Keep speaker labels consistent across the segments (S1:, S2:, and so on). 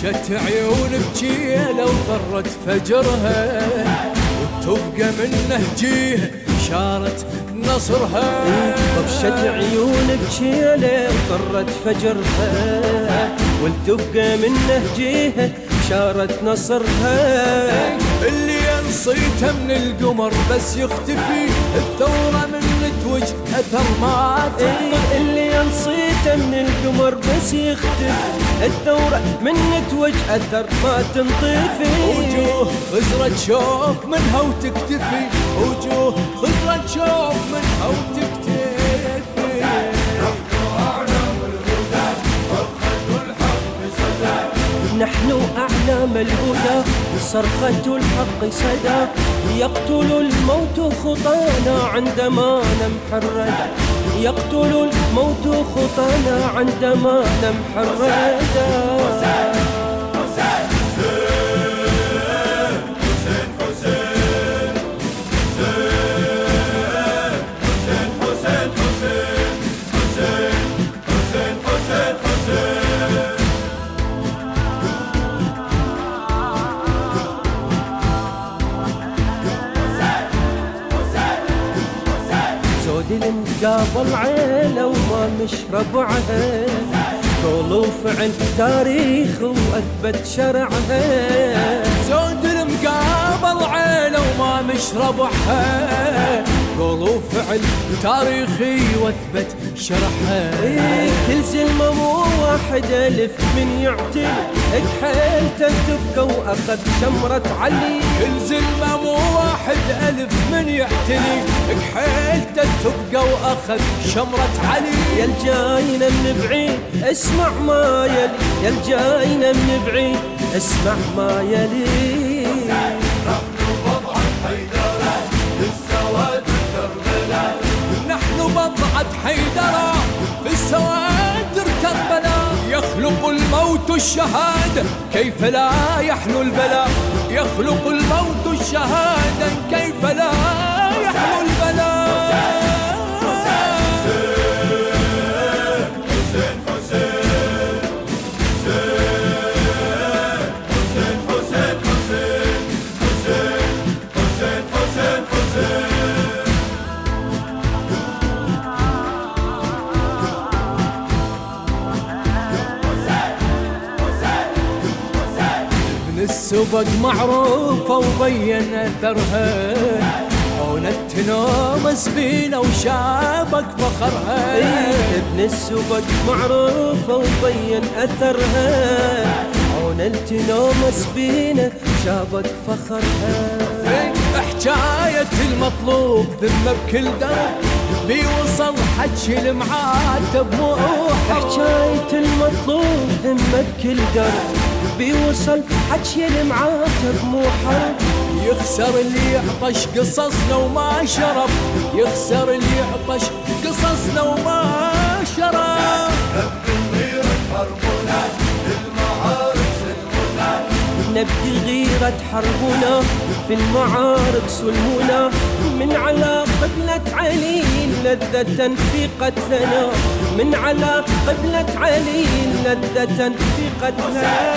S1: بكت عيون بجيله وضرت فجرها، وتبقى منه جيه شارت نصرها.
S2: طفشت عيون بجيله وضرت فجرها، والتبقى منه جيه شارت نصرها.
S1: اللي ينصيته من القمر بس يختفي، الثورة من توج أثر ما تنطفي.
S2: اللي ينصيته من القمر بس يختفي، الثورة من توج أثر ما تنطفي.
S1: وجوه خزرة شوف منها وتكتفي، وجوه خزرة شوف منها وتكتفي.
S2: نحن أعلام الهدى صرخة الحق صدى، يقتل الموت خطانا عندما نمحرد، يقتل الموت خطانا عندما نمحرد. زود المقابل عيله وما مشرب عهد، قول وفعل تاريخ واثبت شرعها.
S1: زود المقابل عيله وما مشرب حد، قول وفعل تاريخي واثبت شرحها.
S2: كل زلمة مو واحد ألف من يعتل، اكحلته تبقى واخذ شمرة علي.
S1: كل زلمة مو واحد ألف من يعتلي، كحيلته تبقى واخذ شمرة علي.
S2: يا الجاينا من بعيد اسمع ما يلي، يا الجاينا من بعيد اسمع ما يلي.
S1: نحن بضعة حيدرة للسواد كربلاء، نحن بضعة حيدرة في السواد كربلاء. يخلق الموت الشهادة كيف لا يحلو البلاء، يخلق الموت الشهادة كيف لا يحلو البلاء. السبق معروفة وبين أثرها، عونت نومس بينا وشابك فخرها.
S2: ابن السبق معروفة وبين أثرها، عونت نومس بينا شابك فخرها.
S1: حكاية المطلوب ثم بكل درب بيوصل حكي المعاتب مو
S2: حكاية المطلوب ثم بكل درب بيوصل حكي المعاتب مو حرب.
S1: يخسر اللي يعطش قصصنا وما شرب، يخسر اللي يعطش قصصنا وما شرب.
S3: نبدي غيرة حربنا للمعارك سلمنا،
S2: نبدي غيرة حربنا في المعارك سلمنا. من على قبلة علي لذة في قتلنا، من على قبلة علي لذة في قتلنا.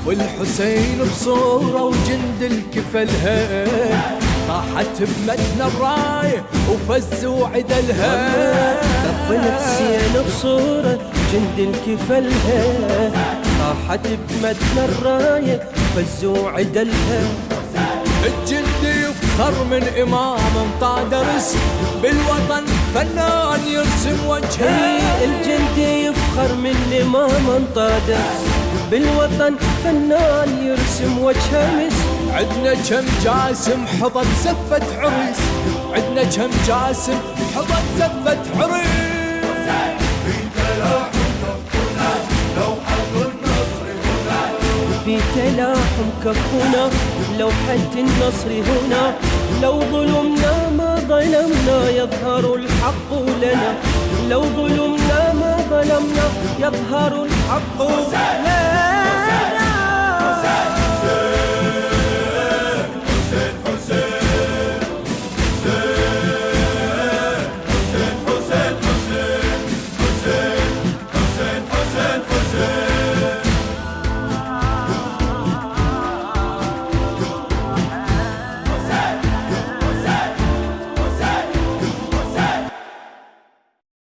S1: والحسين بصورة وجند الكفلها، طاحت بمتن الراية وفزوا عدلها.
S2: طف الحسين بصورة جند الكفلها، طاحت بمتن الراية وفزوا عدلها.
S1: الجند يفخر من إمام طادرس، بالوطن فنان يرسم وجهه.
S2: الجند يفخر من إمام طادرس، بالوطن فنان يرسم وجهه مس.
S1: عدنا كم جاسم حضر زفة عريس، عدنا كم جاسم حضر زفة عريس.
S3: في تلاحم كفنا لوحة النصر هنا،
S2: في تلاحم كفنا لوحة النصر هنا. لو ظلمنا ما ظلمنا يظهر الحق لنا، لو ظلمنا ما ظلمنا يظهر الحق